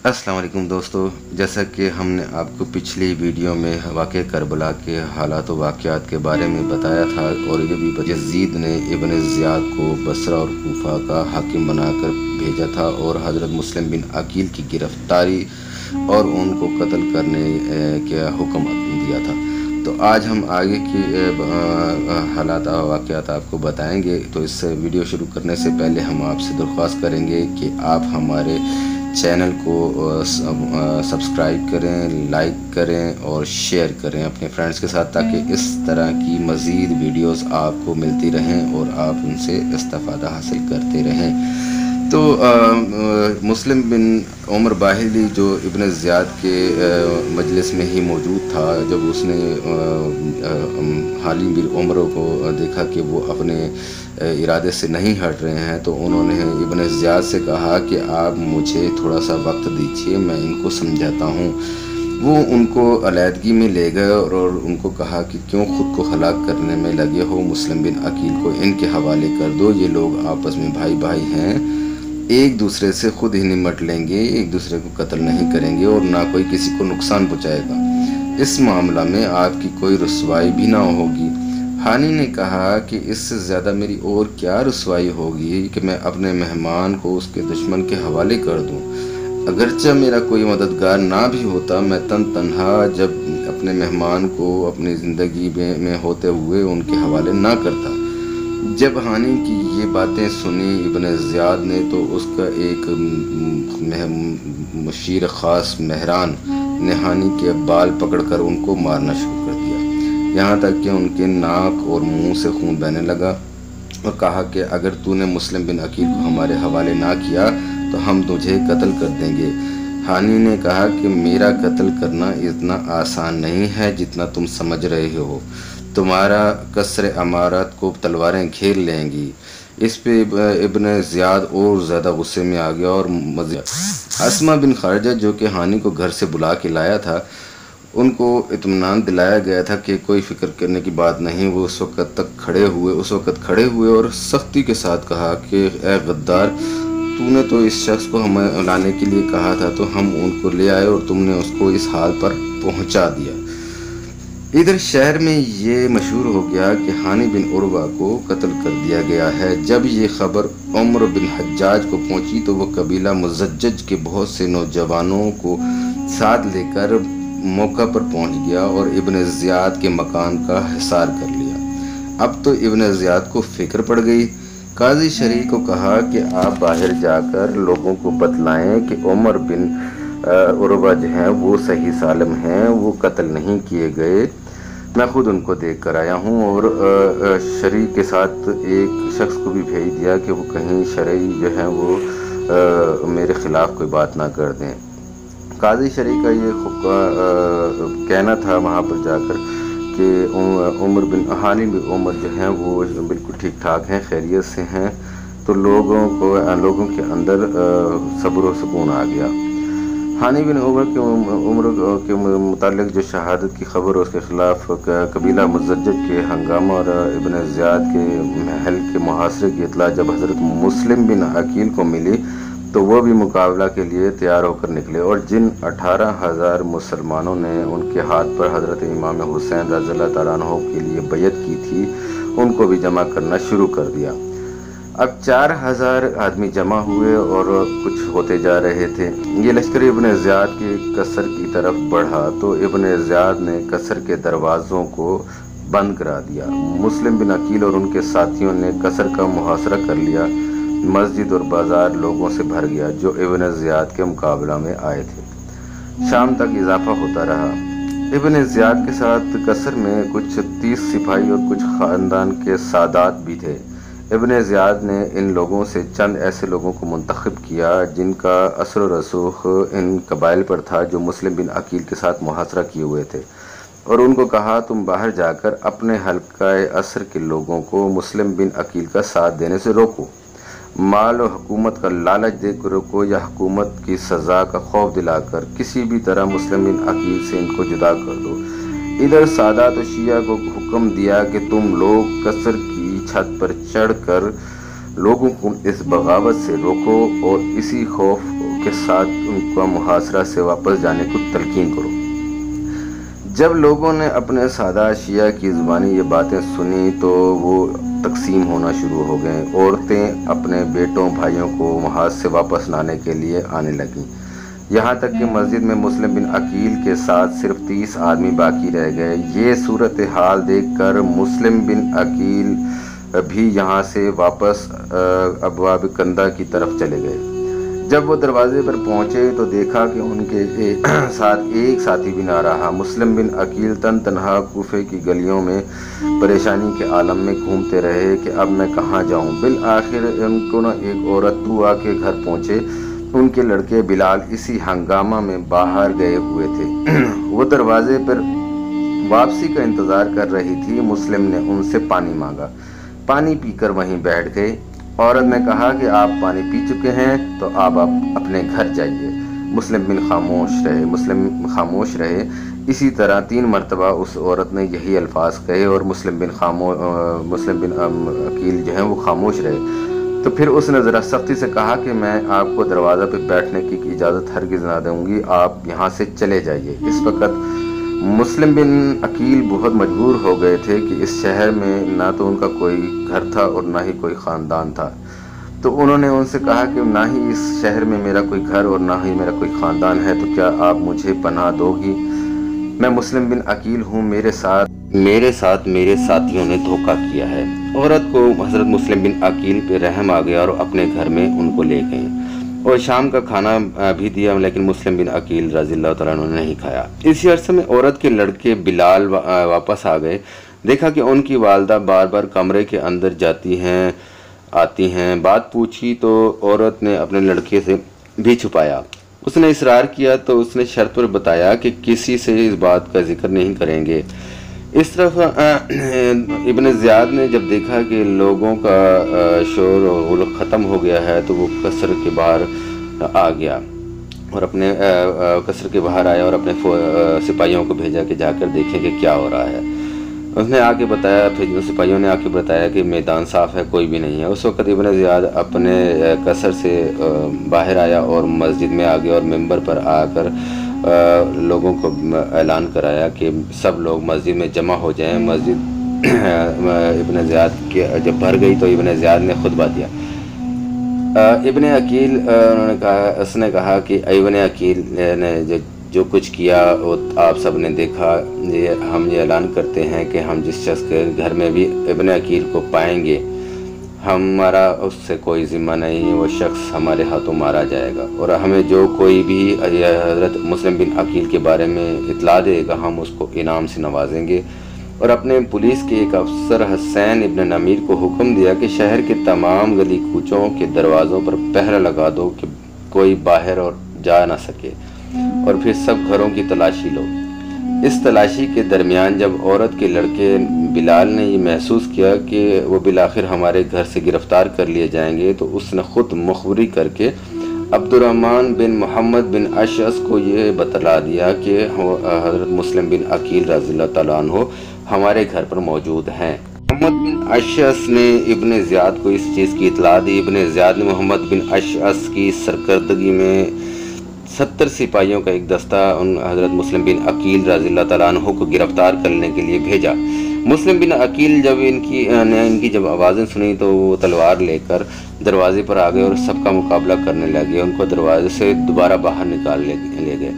السلام علیکم دوستو، جیسا کہ ہم نے آپ کو پچھلی ویڈیو میں واقع کربلا کے حالات و واقعات کے بارے میں بتایا تھا، اور یہ بھی یزید نے ابن زیاد کو بصرہ اور کوفہ کا حاکم بنا کر بھیجا تھا اور حضرت مسلم بن عقیل کی گرفتاری اور ان کو قتل کرنے کا حکم دیا تھا۔ تو آج ہم آگے کی حالات و واقعات آپ کو بتائیں گے۔ تو اس ویڈیو شروع کرنے سے پہلے ہم آپ سے درخواست کریں گے کہ آپ ہمارے چینل کو سبسکرائب کریں، لائک کریں اور شیئر کریں اپنے فرینڈز کے ساتھ، تاکہ اس طرح کی مزید ویڈیوز آپ کو ملتی رہیں اور آپ ان سے استفادہ حاصل کرتے رہیں۔ تو مسلم بن عمر باہلی جو ابن زیاد کے مجلس میں ہی موجود تھا، جب اس نے حالم بن عمر کو دیکھا کہ وہ اپنے ارادے سے نہیں ہٹ رہے ہیں، تو انہوں نے ابن زیاد سے کہا کہ آپ مجھے تھوڑا سا وقت دیجیے، میں ان کو سمجھاتا ہوں۔ وہ ان کو علیحدگی میں لے گئے اور ان کو کہا کہ کیوں خود کو ہلاک کرنے میں لگے ہو، مسلم بن عقیل کو ان کے حوالے کر دو، یہ لوگ آپس میں بھائی بھائی ہیں، ایک دوسرے سے خود ہی نمٹ لیں گے، ایک دوسرے کو قتل نہیں کریں گے اور نہ کوئی کسی کو نقصان پہنچائے گا، اس معاملہ میں آپ کی کوئی رسوائی بھی نہ ہوگی۔ ہانی نے کہا کہ اس سے زیادہ میری اور کیا رسوائی ہوگی کہ میں اپنے مہمان کو اس کے دشمن کے حوالے کر دوں، اگرچہ میرا کوئی مددگار نہ بھی ہوتا، میں تنہا جب اپنے مہمان کو اپنی زندگی میں ہوتے ہوئے ان کے حوالے نہ کرتا۔ جب ہانی کی یہ باتیں سنی ابن زیاد نے، تو اس کا ایک مشیر خاص مہران نے ہانی کے بال پکڑ کر ان کو مارنا شروع کر دیا، یہاں تک کہ ان کے ناک اور منہ سے خون بہنے لگا، اور کہا کہ اگر تو نے مسلم بن عقیل کو ہمارے حوالے نہ کیا تو ہم تجھے قتل کر دیں گے۔ ہانی نے کہا کہ میرا قتل کرنا اتنا آسان نہیں ہے جتنا تم سمجھ رہے ہو، تمہارا قصر عمارت کو تلواریں گھیر لیں گی۔ اس پہ ابن زیاد اور زیادہ غصے میں آ گیا اور اسما بن خارجہ جو کہ ہانی کو گھر سے بلا کے لایا تھا، ان کو اطمینان دلایا گیا تھا کہ کوئی فکر کرنے کی بات نہیں۔ وہ اس وقت کھڑے ہوئے اور سختی کے ساتھ کہا کہ اے غدار، تو نے تو اس شخص کو ہمیں لانے کے لیے کہا تھا، تو ہم ان کو لے آئے اور تم نے اس کو اس حال پر پہنچا دیا۔ ادھر شہر میں یہ مشہور ہو گیا کہ ہانی بن عروہ کو قتل کر دیا گیا ہے۔ جب یہ خبر عمر بن حجاج کو پہنچی تو وہ قبیلہ مزجج کے بہت سے نوجوانوں کو ساتھ لے کر موقع پر پہنچ گیا اور ابن زیاد کے مکان کا حصار کر لیا۔ اب تو ابن زیاد کو فکر پڑ گئی۔ قاضی شرعی کو کہا کہ آپ باہر جا کر لوگوں کو بتلائیں کہ عمر بن عروہ جو ہیں وہ صحیح سالم ہیں، وہ قتل نہیں کیے گئے، میں خود ان کو دیکھ کر آیا ہوں۔ اور شرعی کے ساتھ ایک شخص کو بھی بھیج دیا کہ وہ کہیں شرعی جو ہیں وہ میرے خلاف کوئی بات نہ کر دیں۔ قاضی شرعی کا یہ کہنا تھا وہاں پر جا کر کہ حالم بن عمر جو ہیں وہ بالکل ٹھیک ٹھاک ہیں، خیریت سے ہیں۔ تو لوگوں کے اندر صبر و سکون آ گیا۔ حانی بن عمر کے متعلق جو شہادت کی خبر اس کے خلاف قبیلہ مزجج کے ہنگامہ اور ابن زیاد کے محل کے محاصرے کی اطلاع جب حضرت مسلم بن عقیل کو ملی تو وہ بھی مقابلہ کے لیے تیار ہو کر نکلے، اور جن 18,000 مسلمانوں نے ان کے ہاتھ پر حضرت امام حسین رضی اللہ تعالیٰ عنہ کے لیے بیعت کی تھی، ان کو بھی جمع کرنا شروع کر دیا۔ اب 4,000 آدمی جمع ہوئے اور کچھ ہوتے جا رہے تھے۔ یہ لشکر ابن زیاد کے قصر کی طرف بڑھا تو ابن زیاد نے قصر کے دروازوں کو بند کرا دیا۔ مسلم بن عقیل اور ان کے ساتھیوں نے قصر کا محاصرہ کر لیا۔ مسجد اور بازار لوگوں سے بھر گیا جو ابن زیاد کے مقابلہ میں آئے تھے۔ شام تک اضافہ ہوتا رہا۔ ابن زیاد کے ساتھ قصر میں کچھ 30 سپاہی اور کچھ خاندان کے سادات بھی تھے۔ ابن زیاد نے ان لوگوں سے چند ایسے لوگوں کو منتخب کیا جن کا اثر و رسوخ ان قبائل پر تھا جو مسلم بن عقیل کے ساتھ محاصرہ کیے ہوئے تھے، اور ان کو کہا تم باہر جا کر اپنے حلقہ اثر کے لوگوں کو مسلم بن عقیل کا ساتھ دینے سے روکو، مال و حکومت کا لالچ دے کر روکو یا حکومت کی سزا کا خوف دلا کر کسی بھی طرح مسلم بن عقیل سے ان کو جدا کر دو۔ ادھر سادات و شیعہ کو حکم دیا کہ تم لوگ قصر کی چھت پر چڑھ کر لوگوں کو اس بغاوت سے روکو اور اسی خوف کے ساتھ ان کا محاصرہ سے واپس جانے کو تلقین کرو۔ جب لوگوں نے اپنے سادہ شیعہ کی زبانی یہ باتیں سنی تو وہ تقسیم ہونا شروع ہو گئے۔ عورتیں اپنے بیٹوں بھائیوں کو محاذ سے واپس لانے کے لیے آنے لگیں، یہاں تک کہ مسجد میں مسلم بن عقیل کے ساتھ صرف 30 آدمی باقی رہ گئے۔ یہ صورتحال دیکھ کر مسلم بن عقیل بھی یہاں سے واپس ابواب کندہ کی طرف چلے گئے۔ جب وہ دروازے پر پہنچے تو دیکھا کہ ان کے ساتھ ایک ساتھی بھی نہ رہا۔ مسلم بن عقیل تنہا کوفے کی گلیوں میں پریشانی کے عالم میں گھومتے رہے کہ اب میں کہاں جاؤں۔ بالآخر ان کو ایک عورت دعا کے گھر پہنچے۔ ان کے لڑکے بلال اسی ہنگامہ میں باہر گئے ہوئے تھے۔ وہ دروازے پر واپسی کا انتظار کر رہی تھی۔ مسلم نے ان سے پانی مانگا، پانی پی کر وہیں بیٹھ گئے۔ عورت نے کہا کہ آپ پانی پی چکے ہیں تو آپ اپنے گھر جائیے۔ مسلم خاموش رہے۔ اسی طرح 3 مرتبہ اس عورت نے یہی الفاظ کہے اور مسلم بن عقیل جو ہیں وہ خاموش رہے۔ تو پھر اس نے ذرا سختی سے کہا کہ میں آپ کو دروازہ پہ بیٹھنے کی اجازت ہرگز نہ دوں گی، آپ یہاں سے چلے جائیے۔ اس وقت مسلم بن عقیل بہت مجبور ہو گئے تھے کہ اس شہر میں نہ تو ان کا کوئی گھر تھا اور نہ ہی کوئی خاندان تھا۔ تو انہوں نے ان سے کہا کہ نہ ہی اس شہر میں میرا کوئی گھر اور نہ ہی میرا کوئی خاندان ہے، تو کیا آپ مجھے پناہ دو گی؟ میں مسلم بن عقیل ہوں، میرے ساتھ میرے ساتھیوں نے دھوکہ کیا ہے۔ عورت کو حضرت مسلم بن عقیل پہ رحم آ گیا اور اپنے گھر میں ان کو لے گئیں اور شام کا کھانا بھی دیا، لیکن مسلم بن عقیل رضی اللہ تعالیٰ عنہ نے نہیں کھایا۔ اسی عرصے میں عورت کے لڑکے بلال واپس آ گئے۔ دیکھا کہ ان کی والدہ بار بار کمرے کے اندر آتی ہیں۔ بات پوچھی تو عورت نے اپنے لڑکے سے بھی چھپایا۔ اس نے اصرار کیا تو اس نے شرط پر بتایا کہ کسی سے اس بات کا ذکر نہیں کریں گے۔ اس طرف ابن زیاد نے جب دیکھا کہ لوگوں کا شور و غل ختم ہو گیا ہے تو وہ قصر کے باہر آیا اور اپنے سپاہیوں کو بھیجا کہ جا کر دیکھیں کہ کیا ہو رہا ہے۔ اس نے آ کے بتایا، پھر سپاہیوں نے آ کے بتایا کہ میدان صاف ہے، کوئی بھی نہیں ہے۔ اس وقت ابن زیاد اپنے قصر سے باہر آیا اور مسجد میں آ گیا اور ممبر پر آ کر لوگوں کو اعلان کرایا کہ سب لوگ مسجد میں جمع ہو جائیں۔ مسجد ابن زیاد کے جب بھر گئی تو ابن زیاد نے خطبہ دیا۔ ابن عقیل اس نے کہا کہ ابن عقیل نے جو کچھ کیا وہ آپ سب نے دیکھا۔ ہم یہ اعلان کرتے ہیں کہ ہم جس شخص کے گھر میں بھی ابن عقیل کو پائیں گے ہمارا اس سے کوئی ذمہ نہیں، وہ شخص ہمارے ہاتھوں مارا جائے گا، اور ہمیں جو کوئی بھی حضرت مسلم بن عقیل کے بارے میں اطلاع دے گا ہم اس کو انعام سے نوازیں گے۔ اور اپنے پولیس کے ایک افسر حسین ابن نمیر کو حکم دیا کہ شہر کے تمام گلی کوچوں کے دروازوں پر پہرہ لگا دو کہ کوئی باہر اور جا نہ سکے، اور پھر سب گھروں کی تلاشی لو۔ اس تلاشی کے درمیان جب عورت کے لڑکے بلال نے یہ محسوس کیا کہ وہ بالآخر ہمارے گھر سے گرفتار کر لیے جائیں گے تو اس نے خود مخبری کر کے عبد الرحمن بن محمد بن اشعث کو یہ بتلا دیا کہ حضرت مسلم بن عقیل رضی اللہ تعالیٰ عنہ ہمارے گھر پر موجود ہیں۔ محمد بن اشعث نے ابن زیاد کو اس چیز کی اطلاع دی۔ ابن زیاد نے محمد بن اشعث کی سرکردگی میں 70 سپاہیوں کا ایک دستہ حضرت مسلم بن عقیل رضی اللہ تعالیٰ عنہ کو گرفتار کرنے کے لیے بھیجا۔ مسلم بن عقیل جب ان کی جب آوازیں سنی تو وہ تلوار لے کر دروازے پر آ گئے اور سب کا مقابلہ کرنے لگے۔ ان کو دروازے سے دوبارہ باہر نکال لے گئے۔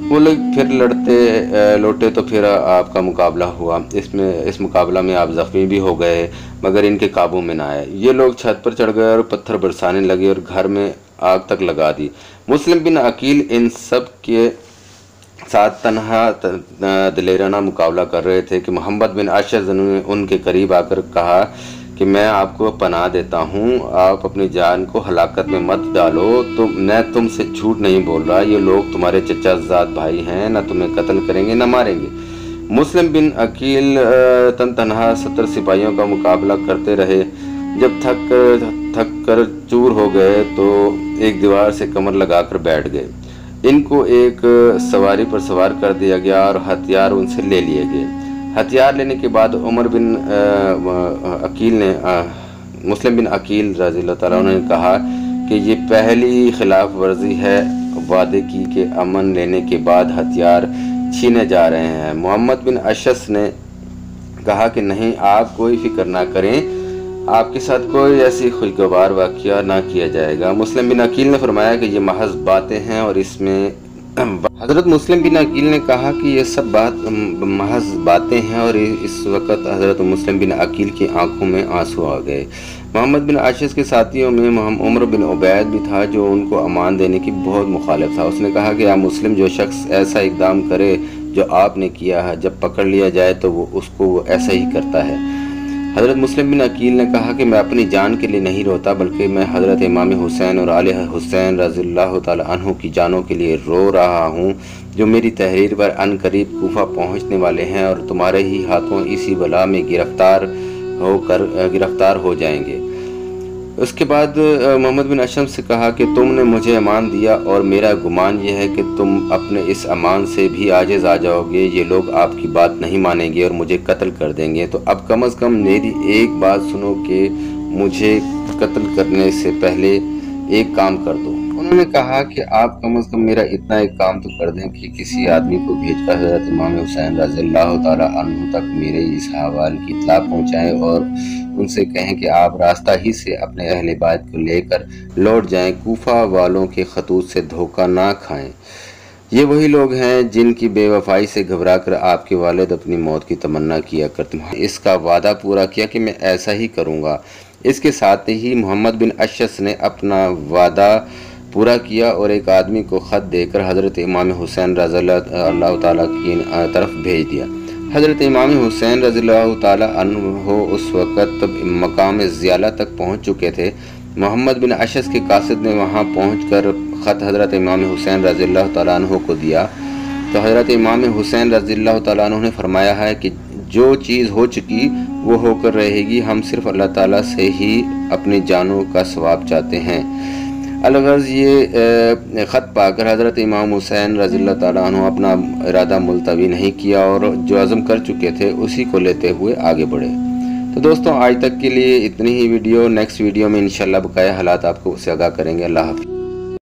وہ لوگ پھر لوٹے تو پھر آپ کا مقابلہ ہوا۔ اس مقابلہ میں آپ زخمی بھی ہو گئے مگر ان کے قابو میں نہ آئے۔ یہ لوگ چھت پر چڑھ گئے اور پتھر برسانے لگے اور گھر میں آگ تک لگا دی۔ مسلم بن عقیل ان سب کے ساتھ تنہا دلیرانہ مقابلہ کر رہے تھے کہ محمد بن اشعث نے ان کے قریب آ کر کہا کہ میں آپ کو پناہ دیتا ہوں، آپ اپنی جان کو ہلاکت میں مت ڈالو، میں تم سے جھوٹ نہیں بول رہا، یہ لوگ تمہارے چچا زاد بھائی ہیں، نہ تمہیں قتل کریں گے نہ ماریں گے۔ مسلم بن عقیل تنہا 70 سپاہیوں کا مقابلہ کرتے رہے۔ جب تھک کر چور ہو گئے تو ایک دیوار سے کمر لگا کر بیٹھ گئے۔ ان کو ایک سواری پر سوار کر دیا گیا اور ہتھیار ان سے لے لیے گئے۔ ہتھیار لینے کے بعد عمر بن عقیل نے مسلم بن عقیل رضی اللہ تعالیٰ عنہ نے کہا کہ یہ پہلی خلاف ورزی ہے وعدے کی کہ امن لینے کے بعد ہتھیار چھینے جا رہے ہیں۔ محمد بن اشعث نے کہا کہ نہیں، آپ کوئی فکر نہ کریں، آپ کے ساتھ کوئی ایسی خوشگوار واقعہ نہ کیا جائے گا۔ مسلم بن عقیل نے فرمایا کہ یہ محض باتیں ہیں اور اس میں حضرت مسلم بن عقیل نے کہا کہ یہ سب محض باتیں ہیں، اور اس وقت حضرت مسلم بن عقیل کی آنکھوں میں آنسو آ گئے۔ محمد بن اشعث کے ساتھیوں میں عمر بن عبید بھی تھا، جو ان کو امان دینے کی بہت مخالف تھا۔ اس نے کہا کہ آپ مسلم، جو شخص ایسا اقدام کرے جو آپ نے کیا ہے، جب پکڑ لیا جائے تو وہ ایسا ہی کرتا ہے۔ حضرت مسلم بن عقیل نے کہا کہ میں اپنی جان کے لیے نہیں روتا، بلکہ میں حضرت امام حسین اور آل حسین رضی اللہ تعالی عنہ کی جانوں کے لیے رو رہا ہوں، جو میری تحریر پر ان قریب کوفہ پہنچنے والے ہیں اور تمہارے ہی ہاتھوں اسی بلا میں گرفتار ہو جائیں گے۔ اس کے بعد محمد بن اشعث سے کہا کہ تم نے مجھے امان دیا، اور میرا گمان یہ ہے کہ تم اپنے اس امان سے بھی عاجز آ جاؤ گے۔ یہ لوگ آپ کی بات نہیں مانیں گے اور مجھے قتل کر دیں گے، تو اب کم از کم میری ایک بات سنو کہ مجھے قتل کرنے سے پہلے ایک کام کر دو۔ انہوں نے کہا کہ آپ کم از کم میرا اتنا ایک کام تو کر دیں کہ کسی آدمی کو بھیج کر حضرت امام حسین رضی اللہ تعالی عنہ تک میرے اس حوال کی اطلاع پہنچائیں اور ان سے کہیں کہ آپ راستہ ہی سے اپنے اہل بیت کو لے کر لوٹ جائیں، کوفہ والوں کے خطوط سے دھوکہ نہ کھائیں۔ یہ وہی لوگ ہیں جن کی بے وفائی سے گھبرا کر آپ کے والد اپنی موت کی تمنا کیا کرتے ہیں۔ اس کا وعدہ پورا کیا کہ میں ایسا ہی کروں گا۔ اس کے ساتھ ہی محمد بن اشعث نے اپنا وعدہ پورا کیا اور ایک آدمی کو خط دے کر حضرت امام حسین رضی اللہ تعالیٰ کی طرف بھیج دیا۔ حضرت امام حسین رضی اللہ تعالیٰ عنہ اس وقت مقام زیالہ تک پہنچ چکے تھے۔ محمد بن اشعث کے قاصد نے وہاں پہنچ کر خط حضرت امام حسین رضی اللہ تعالیٰ عنہ کو دیا، تو حضرت امام حسین رضی اللہ تعالیٰ عنہ نے فرمایا ہے کہ جو چیز ہو چکی وہ ہو کر رہے گی، ہم صرف اللہ تعالیٰ سے ہی اپنی جانوں کا ثواب چاہتے ہیں۔ الغرض یہ خط پا کر حضرت امام حسین رضی اللہ تعالیٰ عنہ اپنا ارادہ ملتوی نہیں کیا اور جو عزم کر چکے تھے اسی کو لیتے ہوئے آگے بڑھے۔ تو دوستوں، آج تک کے لیے اتنی ہی ویڈیو۔ نیکسٹ ویڈیو میں انشاءاللہ بقایا حالات آپ کو اس سے آگاہ کریں گے۔ اللہ حافظ۔